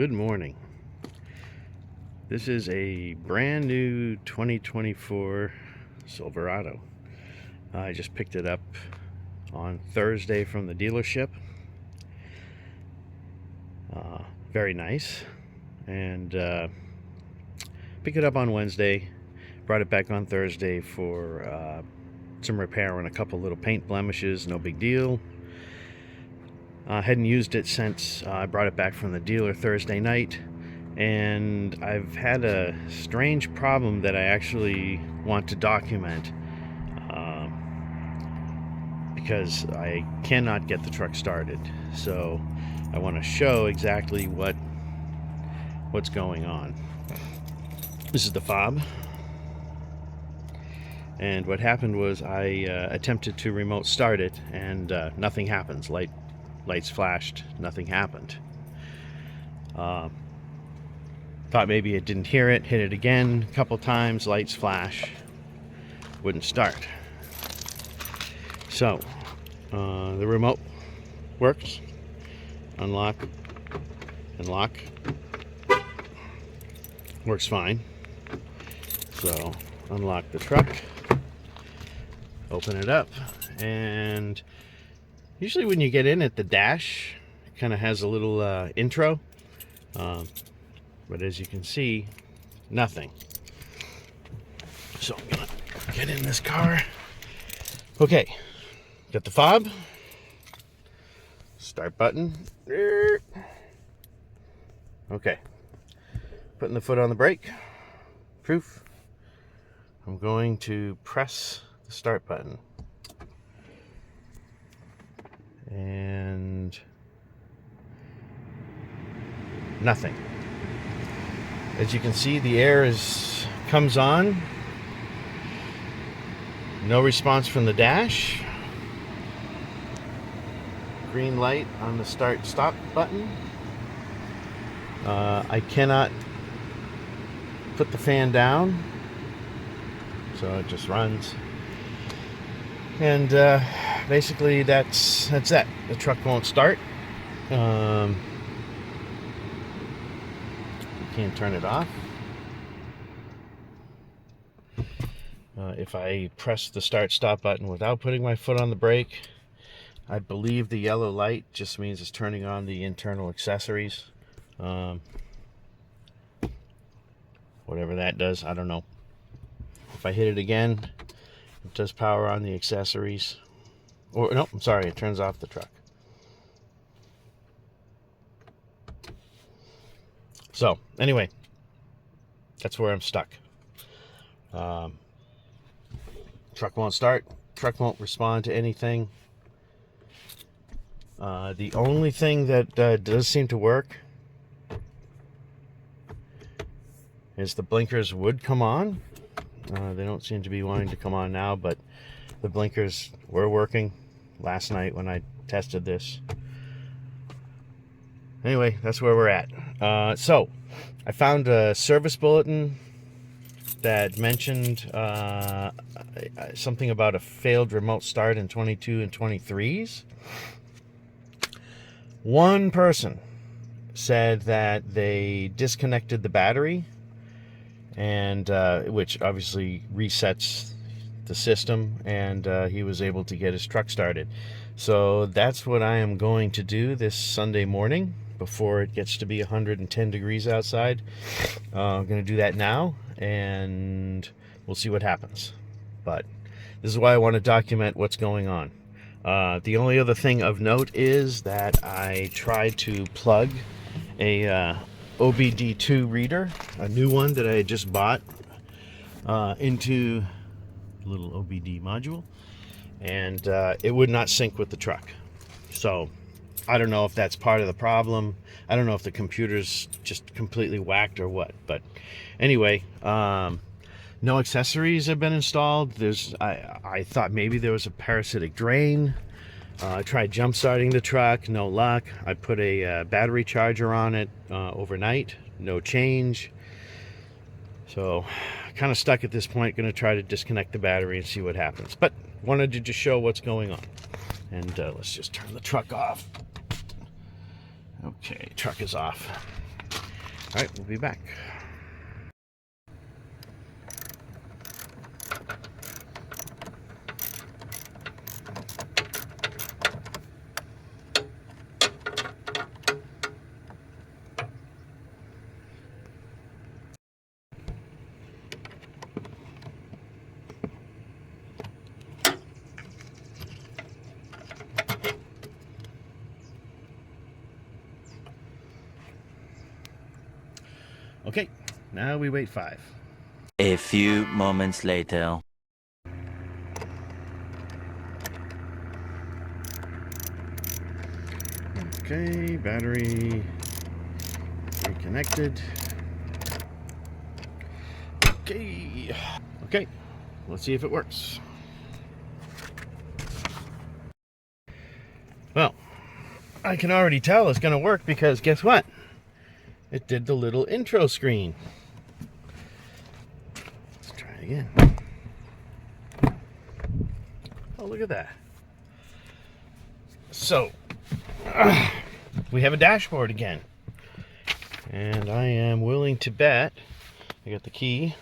Good morning. This is a brand new 2024 Silverado. I just picked it up on Thursday from the dealership. Very nice. And picked it up on Wednesday, brought it back on Thursday for some repair on a couple little paint blemishes, no big deal. Hadn't used it since I brought it back from the dealer Thursday night, and I've had a strange problem that I actually want to document because I cannot get the truck started. So I want to show exactly what's going on. This is the fob, and what happened was I attempted to remote start it, and nothing happens. Lights flashed, nothing happened. Thought maybe it didn't hear it, hit it again a couple times, lights flash, wouldn't start. So the remote works. Unlock and lock, works fine. So unlock the truck, open it up, and usually when you get in at the dash, it kind of has a little intro, but as you can see, nothing. So I'm gonna get in this car. Okay, got the fob, start button. Okay, putting the foot on the brake. Proof. I'm going to press the start button. And nothing. As you can see, the air comes on. No response from the dash. Green light on the start stop button. I cannot put the fan down, so it just runs. And basically that's it. The truck won't start. You can't turn it off. If I press the start stop button without putting my foot on the brake, I believe the yellow light just means it's turning on the internal accessories. Whatever that does, I don't know. If I hit it again, it does power on the accessories. Or no, I'm sorry, it turns off the truck. So anyway, that's where I'm stuck. Truck won't start. Truck won't respond to anything. The only thing that does seem to work is the blinkers would come on. They don't seem to be wanting to come on now, but the blinkers were working last night when I tested this. Anyway, that's where we're at. So I found a service bulletin that mentioned something about a failed remote start in 22 and 23s. One person said that they disconnected the battery, and which obviously resets the system, and he was able to get his truck started. So that's what I am going to do this Sunday morning before it gets to be 110 degrees outside. I'm going to do that now, and we'll see what happens. But this is why I want to document what's going on. The only other thing of note is that I tried to plug a OBD2 reader, a new one that I had just bought, into a little OBD module, and it would not sync with the truck. So I don't know if that's part of the problem. I don't know if the computer's just completely whacked or what, but anyway, no accessories have been installed. I thought maybe there was a parasitic drain. I tried jump starting the truck, no luck. I put a battery charger on it overnight, no change. So kind of stuck at this point. Going to try to disconnect the battery and see what happens. But wanted to just show what's going on. And let's just turn the truck off. Okay, truck is off. All right, we'll be back. Okay, now we wait 5. A few moments later. Okay, battery reconnected. Okay, let's see if it works. Well, I can already tell it's going to work because guess what? It did the little intro screen. Let's try it again. Oh, look at that. So, we have a dashboard again. And I am willing to bet, I got the key,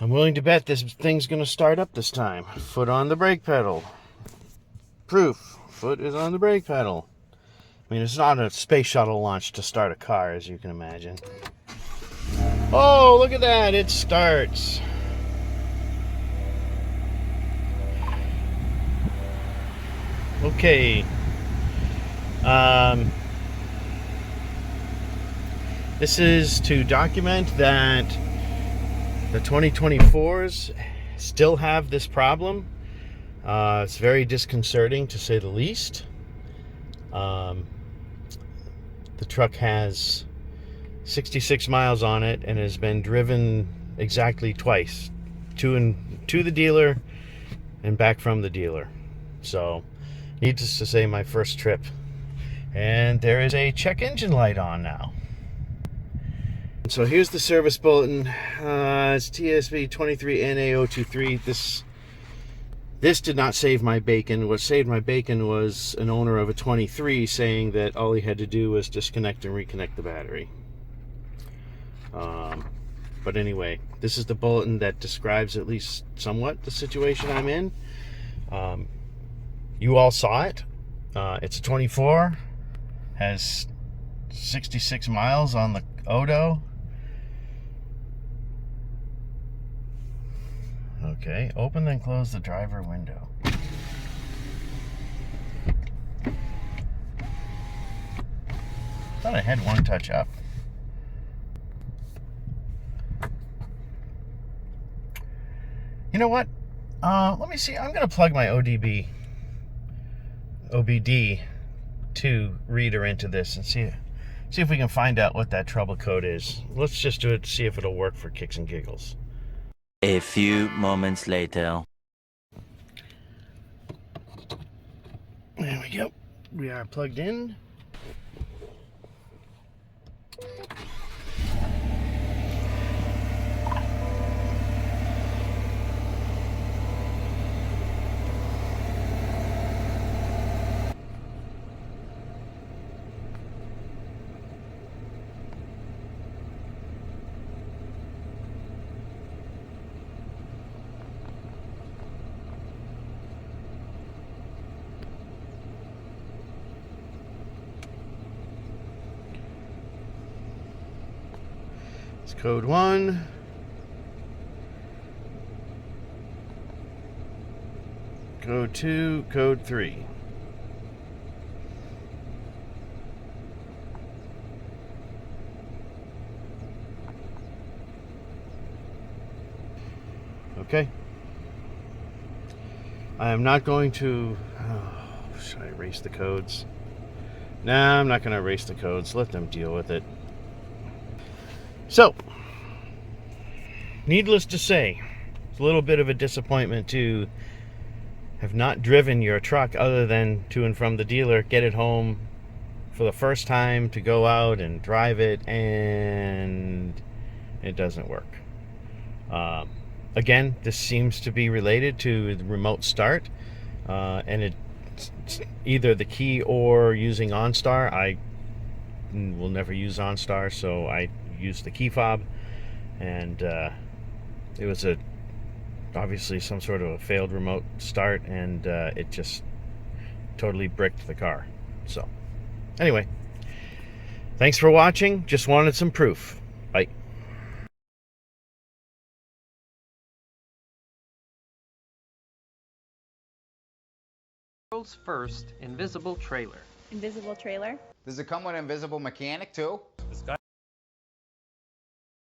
I'm willing to bet this thing's going to start up this time. Foot on the brake pedal. Proof. Foot is on the brake pedal. I mean, it's not a space shuttle launch to start a car, as you can imagine. Oh, look at that. It starts. Okay. This is to document that the 2024s still have this problem. It's very disconcerting, to say the least. The truck has 66 miles on it and has been driven exactly twice, to the dealer and back from the dealer. So, needless to say, my first trip. And there is a check engine light on now. So here's the service bulletin. It's TSB 23NA023. This did not save my bacon. What saved my bacon was an owner of a 23 saying that all he had to do was disconnect and reconnect the battery. But anyway, this is the bulletin that describes at least somewhat the situation I'm in. You all saw it. It's a 24, has 66 miles on the Odo. Okay, open and close the driver window. Thought I had one touch up. You know what? Let me see. I'm going to plug my OBD2 reader into this and see if we can find out what that trouble code is. Let's just do it to see if it'll work for kicks and giggles. A few moments later. There we go. We are plugged in. Code 1. Code 2, code 3. Okay. I am not going to... should I erase the codes? Nah, I'm not going to erase the codes. Let them deal with it. So, needless to say, it's a little bit of a disappointment to have not driven your truck other than to and from the dealer, get it home for the first time, to go out and drive it, and it doesn't work. Again, this seems to be related to the remote start, and it's either the key or using OnStar. will never use OnStar, so I used the key fob, and it was obviously some sort of a failed remote start, and it just totally bricked the car. So anyway, thanks for watching. Just wanted some proof. Bye. World's first invisible trailer. Invisible trailer? Does it come with an invisible mechanic too? This guy